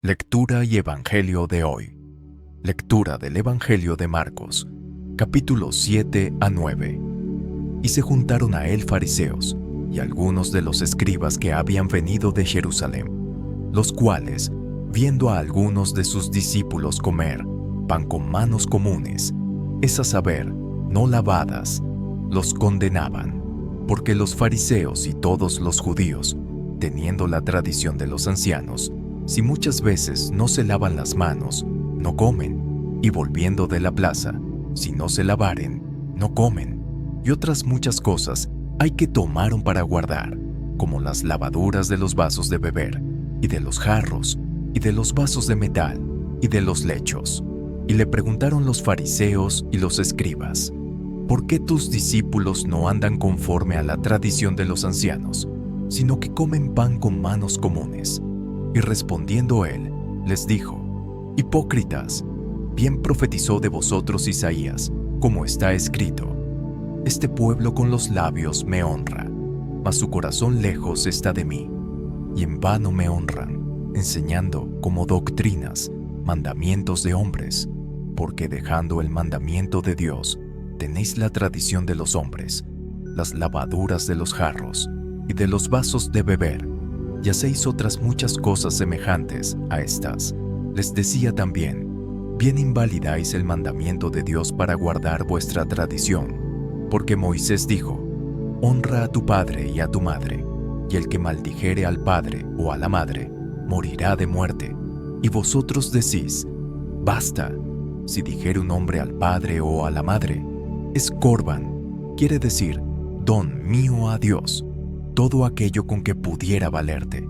Lectura y Evangelio de hoy. Lectura del Evangelio de Marcos, capítulos 7 a 9. Y se juntaron a él fariseos y algunos de los escribas que habían venido de Jerusalén, los cuales, viendo a algunos de sus discípulos comer pan con manos comunes, es a saber, no lavadas, los condenaban, porque los fariseos y todos los judíos, teniendo la tradición de los ancianos, si muchas veces no se lavan las manos, no comen, y volviendo de la plaza, si no se lavaren, no comen, y otras muchas cosas hay que tomaron para guardar, como las lavaduras de los vasos de beber, y de los jarros, y de los vasos de metal, y de los lechos. Y le preguntaron los fariseos y los escribas: ¿por qué tus discípulos no andan conforme a la tradición de los ancianos, sino que comen pan con manos comunes? Y respondiendo él, les dijo: hipócritas, bien profetizó de vosotros Isaías, como está escrito: este pueblo con los labios me honra, mas su corazón lejos está de mí, y en vano me honran, enseñando como doctrinas mandamientos de hombres, porque dejando el mandamiento de Dios, tenéis la tradición de los hombres, las lavaduras de los jarros y de los vasos de beber, y hacéis otras muchas cosas semejantes a estas. Les decía también: bien invalidáis el mandamiento de Dios para guardar vuestra tradición, porque Moisés dijo: honra a tu padre y a tu madre, y el que maldijere al padre o a la madre, morirá de muerte. Y vosotros decís: basta, si dijere un hombre al padre o a la madre, es corban, quiere decir don mío a Dios, todo aquello con que pudiera valerte,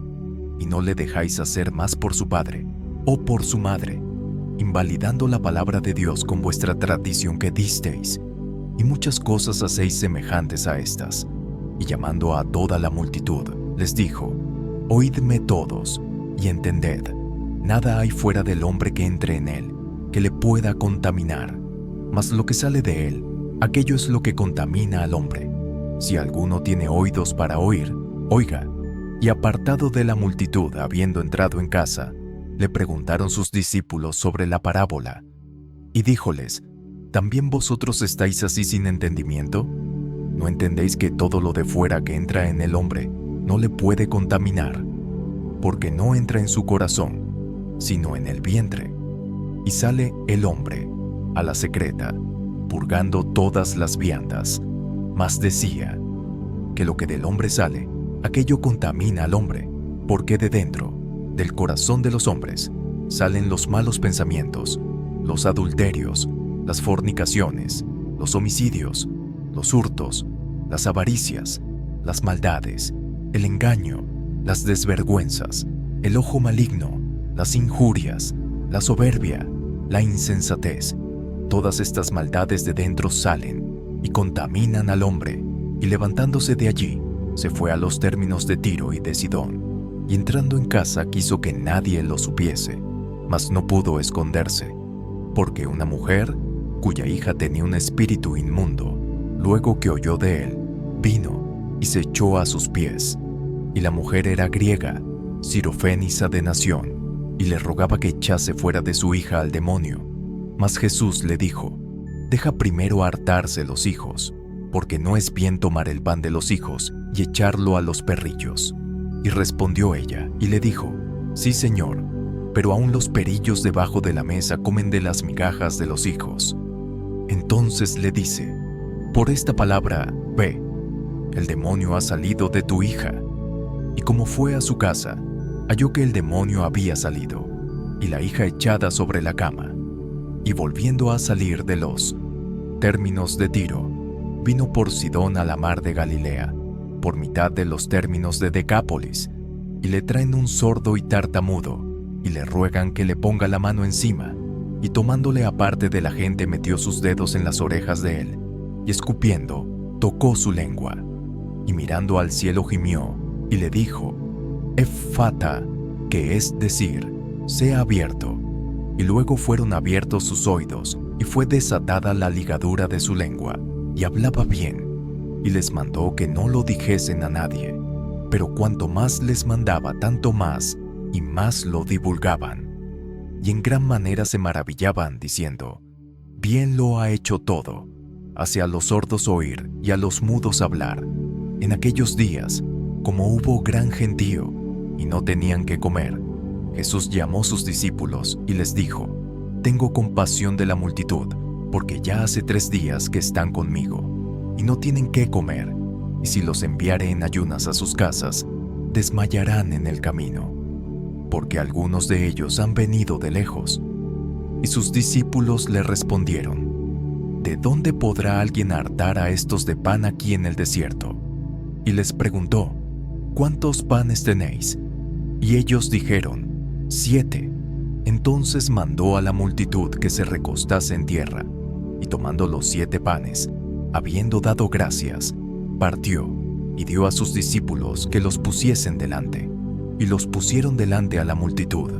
y no le dejáis hacer más por su padre o por su madre, invalidando la palabra de Dios con vuestra tradición que disteis, y muchas cosas hacéis semejantes a estas. Y llamando a toda la multitud, les dijo: oídme todos, y entended, nada hay fuera del hombre que entre en él, que le pueda contaminar, mas lo que sale de él, aquello es lo que contamina al hombre. Si alguno tiene oídos para oír, oiga. Y apartado de la multitud, habiendo entrado en casa, le preguntaron sus discípulos sobre la parábola. Y díjoles: ¿también vosotros estáis así sin entendimiento? ¿No entendéis que todo lo de fuera que entra en el hombre no le puede contaminar? Porque no entra en su corazón, sino en el vientre, y sale el hombre a la secreta, purgando todas las viandas. Mas decía que lo que del hombre sale, aquello contamina al hombre, porque de dentro, del corazón de los hombres, salen los malos pensamientos, los adulterios, las fornicaciones, los homicidios, los hurtos, las avaricias, las maldades, el engaño, las desvergüenzas, el ojo maligno, las injurias, la soberbia, la insensatez. Todas estas maldades de dentro salen y contaminan al hombre. Y levantándose de allí, se fue a los términos de Tiro y de Sidón, y entrando en casa quiso que nadie lo supiese, mas no pudo esconderse, porque una mujer, cuya hija tenía un espíritu inmundo, luego que oyó de él, vino y se echó a sus pies. Y la mujer era griega, sirofénisa de nación, y le rogaba que echase fuera de su hija al demonio. Mas Jesús le dijo: deja primero hartarse los hijos, porque no es bien tomar el pan de los hijos y echarlo a los perrillos. Y respondió ella y le dijo: sí, Señor, pero aún los perillos debajo de la mesa comen de las migajas de los hijos. Entonces le dice: por esta palabra, ve, el demonio ha salido de tu hija. Y como fue a su casa, halló que el demonio había salido, y la hija echada sobre la cama. Y volviendo a salir de los términos de Tiro, vino por Sidón a la mar de Galilea, por mitad de los términos de Decápolis, y le traen un sordo y tartamudo, y le ruegan que le ponga la mano encima, y tomándole aparte de la gente metió sus dedos en las orejas de él, y escupiendo, tocó su lengua, y mirando al cielo gimió, y le dijo: Ephata, que es decir, sea abierto. Y luego fueron abiertos sus oídos, y fue desatada la ligadura de su lengua, y hablaba bien, y les mandó que no lo dijesen a nadie. Pero cuanto más les mandaba, tanto más y más lo divulgaban. Y en gran manera se maravillaban, diciendo: bien lo ha hecho todo, hace a los sordos oír y a los mudos hablar. En aquellos días, como hubo gran gentío y no tenían qué comer, Jesús llamó a sus discípulos y les dijo: tengo compasión de la multitud, porque ya hace 3 días que están conmigo, y no tienen qué comer, y si los enviare en ayunas a sus casas, desmayarán en el camino, porque algunos de ellos han venido de lejos. Y sus discípulos le respondieron: ¿de dónde podrá alguien hartar a estos de pan aquí en el desierto? Y les preguntó: ¿cuántos panes tenéis? Y ellos dijeron: 7. Entonces mandó a la multitud que se recostase en tierra, y tomando los 7 panes, habiendo dado gracias, partió y dio a sus discípulos que los pusiesen delante, y los pusieron delante a la multitud.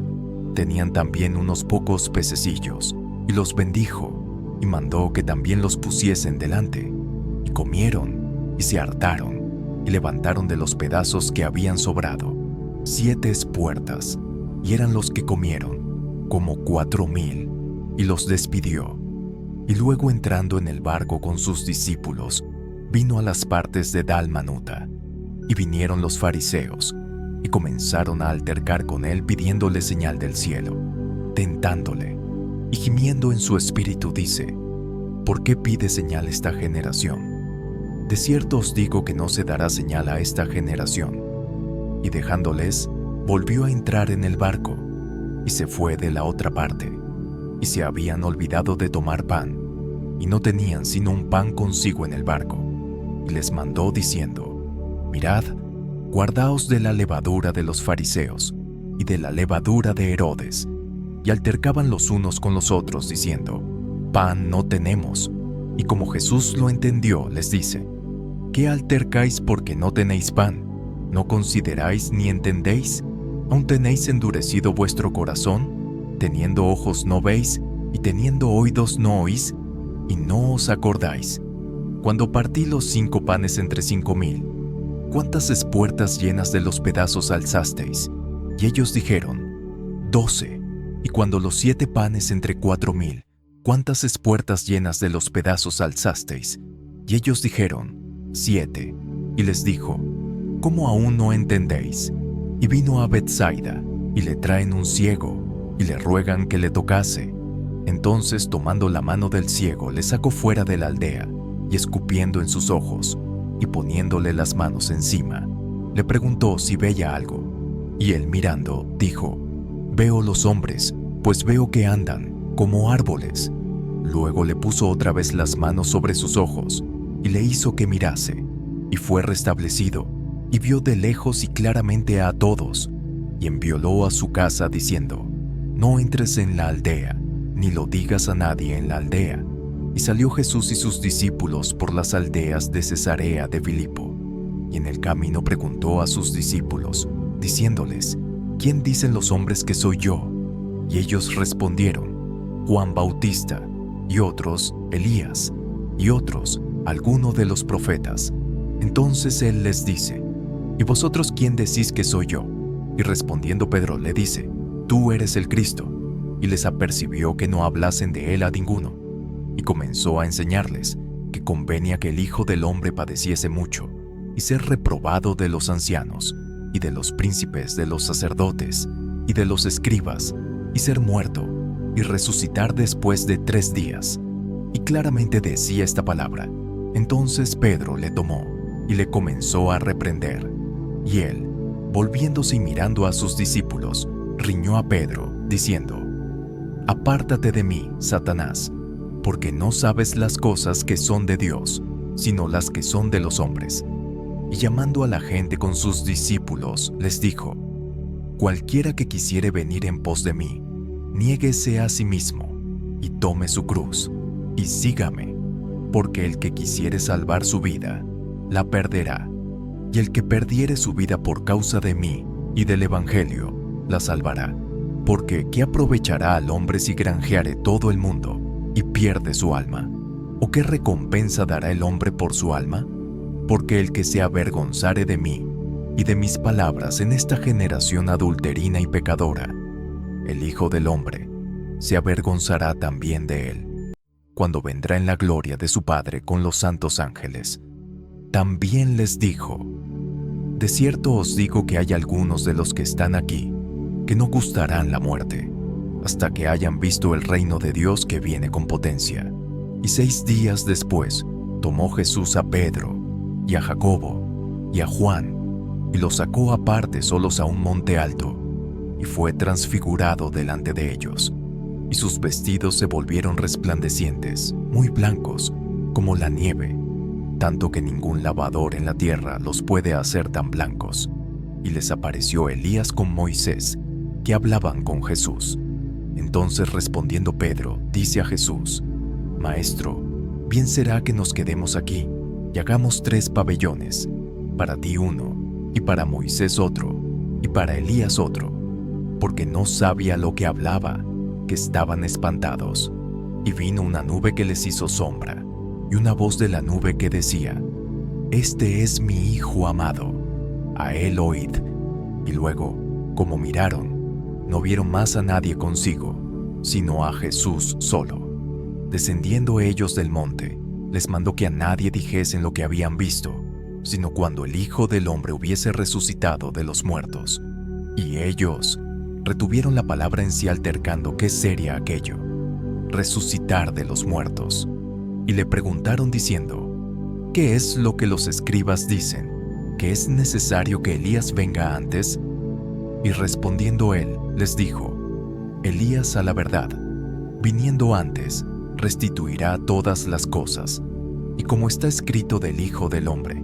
Tenían también unos pocos pececillos, y los bendijo, y mandó que también los pusiesen delante, y comieron, y se hartaron, y levantaron de los pedazos que habían sobrado 7 espuertas, y eran los que comieron como 4,000, y los despidió. Y luego, entrando en el barco con sus discípulos, vino a las partes de Dalmanuta. Y vinieron los fariseos, y comenzaron a altercar con él pidiéndole señal del cielo, tentándole. Y gimiendo en su espíritu dice: ¿por qué pide señal esta generación? De cierto os digo que no se dará señal a esta generación. Y dejándoles, volvió a entrar en el barco, y se fue de la otra parte. Y se habían olvidado de tomar pan, y no tenían sino un pan consigo en el barco. Y les mandó diciendo: mirad, guardaos de la levadura de los fariseos, y de la levadura de Herodes. Y altercaban los unos con los otros, diciendo: pan no tenemos. Y como Jesús lo entendió, les dice: ¿qué altercáis porque no tenéis pan? ¿No consideráis ni entendéis? ¿Aún tenéis endurecido vuestro corazón? Teniendo ojos no veis, y teniendo oídos no oís, y no os acordáis. Cuando partí los 5 panes entre 5,000, ¿cuántas espuertas llenas de los pedazos alzasteis? Y ellos dijeron: 12. Y cuando los 7 panes entre 4,000, ¿cuántas espuertas llenas de los pedazos alzasteis? Y ellos dijeron: 7. Y les dijo: ¿cómo aún no entendéis? Y vino a Betsaida, y le traen un ciego, y le ruegan que le tocase. Entonces, tomando la mano del ciego, le sacó fuera de la aldea, y escupiendo en sus ojos, y poniéndole las manos encima, le preguntó si veía algo. Y él, mirando, dijo: veo los hombres, pues veo que andan como árboles. Luego le puso otra vez las manos sobre sus ojos, y le hizo que mirase, y fue restablecido, y vio de lejos y claramente a todos, y enviólo a su casa diciendo: no entres en la aldea, ni lo digas a nadie en la aldea. Y salió Jesús y sus discípulos por las aldeas de Cesarea de Filipo, y en el camino preguntó a sus discípulos, diciéndoles: ¿quién dicen los hombres que soy yo? Y ellos respondieron: Juan Bautista, y otros Elías, y otros alguno de los profetas. Entonces él les dice: ¿y vosotros quién decís que soy yo? Y respondiendo Pedro le dice: tú eres el Cristo. Y les apercibió que no hablasen de él a ninguno. Y comenzó a enseñarles que convenía que el Hijo del Hombre padeciese mucho, y ser reprobado de los ancianos, y de los príncipes de los sacerdotes, y de los escribas, y ser muerto, y resucitar después de 3 días. Y claramente decía esta palabra. Entonces Pedro le tomó, y le comenzó a reprender. Y él, volviéndose y mirando a sus discípulos, riñó a Pedro, diciendo: apártate de mí, Satanás, porque no sabes las cosas que son de Dios, sino las que son de los hombres. Y llamando a la gente con sus discípulos, les dijo: cualquiera que quisiere venir en pos de mí, niéguese a sí mismo, y tome su cruz, y sígame, porque el que quisiere salvar su vida, la perderá, y el que perdiere su vida por causa de mí y del Evangelio, la salvará. Porque ¿qué aprovechará al hombre si granjeare todo el mundo y pierde su alma? ¿O qué recompensa dará el hombre por su alma? Porque el que se avergonzare de mí y de mis palabras en esta generación adulterina y pecadora, el Hijo del Hombre se avergonzará también de él, cuando vendrá en la gloria de su Padre con los santos ángeles. También les dijo: de cierto os digo que hay algunos de los que están aquí que no gustarán la muerte, hasta que hayan visto el reino de Dios que viene con potencia. Y 6 días después tomó Jesús a Pedro y a Jacobo y a Juan y los sacó aparte solos a un monte alto, y fue transfigurado delante de ellos. Y sus vestidos se volvieron resplandecientes, muy blancos, como la nieve, tanto que ningún lavador en la tierra los puede hacer tan blancos. Y les apareció Elías con Moisés, que hablaban con Jesús. Entonces respondiendo Pedro, dice a Jesús: Maestro, bien será que nos quedemos aquí y hagamos 3 pabellones, para ti uno, y para Moisés otro, y para Elías otro, porque no sabía lo que hablaba, que estaban espantados. Y vino una nube que les hizo sombra, y una voz de la nube que decía: Este es mi Hijo amado, a él oíd. Y luego, como miraron, no vieron más a nadie consigo, sino a Jesús solo. Descendiendo ellos del monte, les mandó que a nadie dijesen lo que habían visto, sino cuando el Hijo del Hombre hubiese resucitado de los muertos. Y ellos retuvieron la palabra en sí, altercando qué sería aquello, resucitar de los muertos. Y le preguntaron diciendo: ¿Qué es lo que los escribas dicen? ¿Que es necesario que Elías venga antes? Y respondiendo él, les dijo: Elías, a la verdad, viniendo antes, restituirá todas las cosas. Y como está escrito del Hijo del Hombre,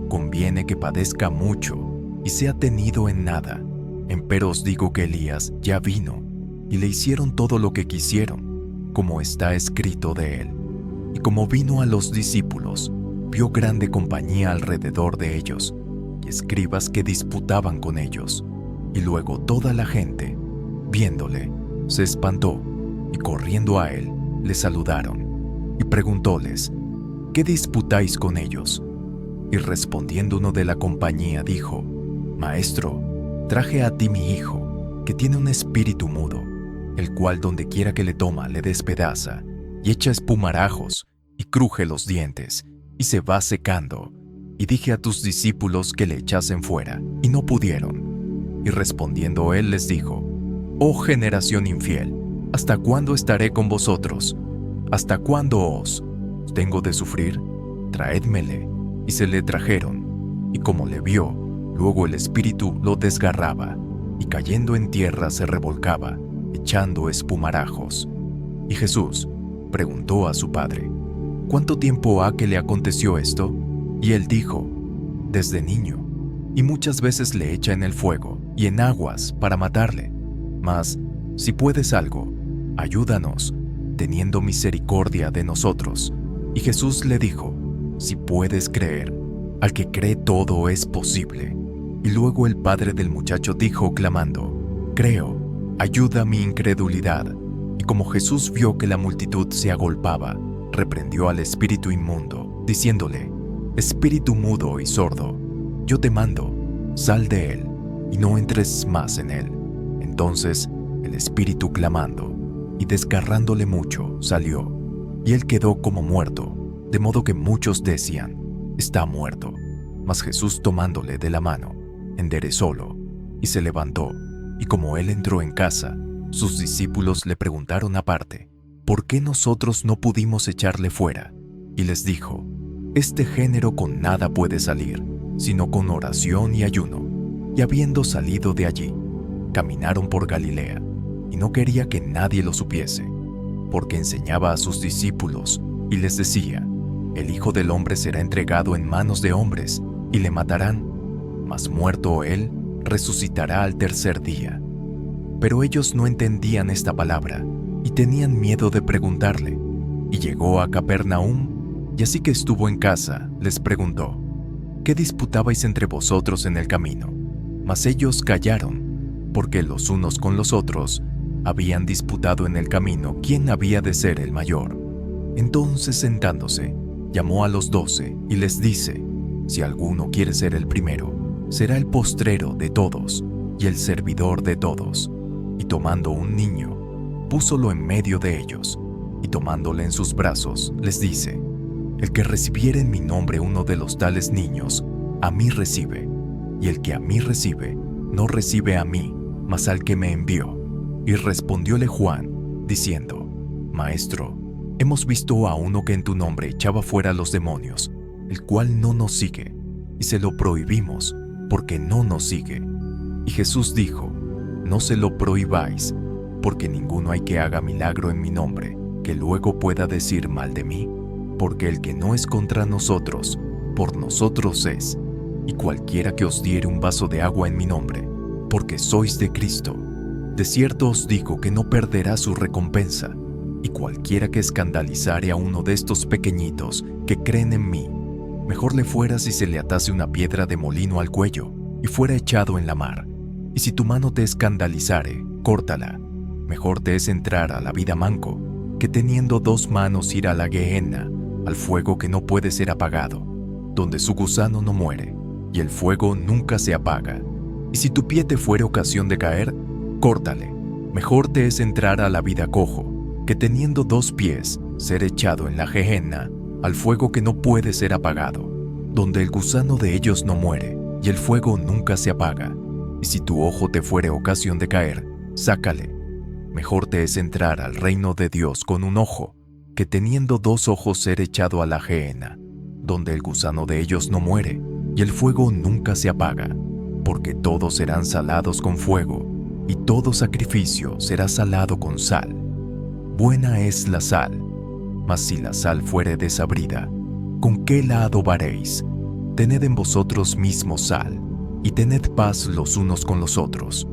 conviene que padezca mucho y sea tenido en nada. Empero os digo que Elías ya vino, y le hicieron todo lo que quisieron, como está escrito de él. Y como vino a los discípulos, vio grande compañía alrededor de ellos, y escribas que disputaban con ellos. Y luego toda la gente, viéndole, se espantó, y corriendo a él, le saludaron. Y preguntóles: ¿Qué disputáis con ellos? Y respondiendo uno de la compañía dijo: Maestro, traje a ti mi hijo, que tiene un espíritu mudo, el cual donde quiera que le toma le despedaza, y echa espumarajos, y cruje los dientes, y se va secando. Y dije a tus discípulos que le echasen fuera, y no pudieron. Y respondiendo él les dijo: Oh generación infiel, ¿hasta cuándo estaré con vosotros? ¿Hasta cuándo os tengo de sufrir? Traédmele. Y se le trajeron, y como le vio, luego el espíritu lo desgarraba, y cayendo en tierra se revolcaba, echando espumarajos. Y Jesús preguntó a su padre: ¿Cuánto tiempo ha que le aconteció esto? Y él dijo: Desde niño, y muchas veces le echa en el fuego y en aguas para matarle. Mas, si puedes algo, ayúdanos, teniendo misericordia de nosotros. Y Jesús le dijo: Si puedes creer, al que cree todo es posible. Y luego el padre del muchacho dijo clamando: Creo, ayuda mi incredulidad. Y como Jesús vio que la multitud se agolpaba, reprendió al espíritu inmundo, diciéndole: Espíritu mudo y sordo, yo te mando, sal de él, y no entres más en él. Entonces el espíritu, clamando y desgarrándole mucho, salió, y él quedó como muerto, de modo que muchos decían: Está muerto. Mas Jesús, tomándole de la mano, enderezólo, y se levantó. Y como él entró en casa, sus discípulos le preguntaron aparte: ¿Por qué nosotros no pudimos echarle fuera? Y les dijo: Este género con nada puede salir, sino con oración y ayuno. Y habiendo salido de allí, caminaron por Galilea, y no quería que nadie lo supiese, porque enseñaba a sus discípulos, y les decía: El Hijo del Hombre será entregado en manos de hombres, y le matarán, mas muerto él, resucitará al tercer día. Pero ellos no entendían esta palabra, y tenían miedo de preguntarle. Y llegó a Capernaum, y así que estuvo en casa, les preguntó: ¿Qué disputabais entre vosotros en el camino? Mas ellos callaron, porque los unos con los otros habían disputado en el camino quién había de ser el mayor. Entonces, sentándose, llamó a los 12 y les dice: Si alguno quiere ser el primero, será el postrero de todos y el servidor de todos. Y tomando un niño, púsolo en medio de ellos, y tomándole en sus brazos, les dice: El que recibiere en mi nombre uno de los tales niños, a mí recibe, y el que a mí recibe, no recibe a mí, mas al que me envió. Y respondióle Juan, diciendo: Maestro, hemos visto a uno que en tu nombre echaba fuera los demonios, el cual no nos sigue, y se lo prohibimos, porque no nos sigue. Y Jesús dijo: No se lo prohibáis, porque ninguno hay que haga milagro en mi nombre, que luego pueda decir mal de mí, porque el que no es contra nosotros, por nosotros es. Y cualquiera que os diere un vaso de agua en mi nombre, porque sois de Cristo, de cierto os digo que no perderá su recompensa. Y cualquiera que escandalizare a uno de estos pequeñitos que creen en mí, mejor le fuera si se le atase una piedra de molino al cuello y fuera echado en la mar. Y si tu mano te escandalizare, córtala. Mejor te es entrar a la vida manco, que teniendo 2 manos ir a la Gehenna, al fuego que no puede ser apagado, donde su gusano no muere, y el fuego nunca se apaga. Y si tu pie te fuere ocasión de caer, córtale. Mejor te es entrar a la vida cojo, que teniendo 2 pies, ser echado en la Gehenna, al fuego que no puede ser apagado, donde el gusano de ellos no muere, y el fuego nunca se apaga. Y si tu ojo te fuere ocasión de caer, sácale. Mejor te es entrar al reino de Dios con un ojo, que teniendo 2 ojos ser echado a la Gehenna, donde el gusano de ellos no muere, y el fuego nunca se apaga, porque todos serán salados con fuego, y todo sacrificio será salado con sal. Buena es la sal, mas si la sal fuere desabrida, ¿con qué la adobaréis? Tened en vosotros mismos sal, y tened paz los unos con los otros.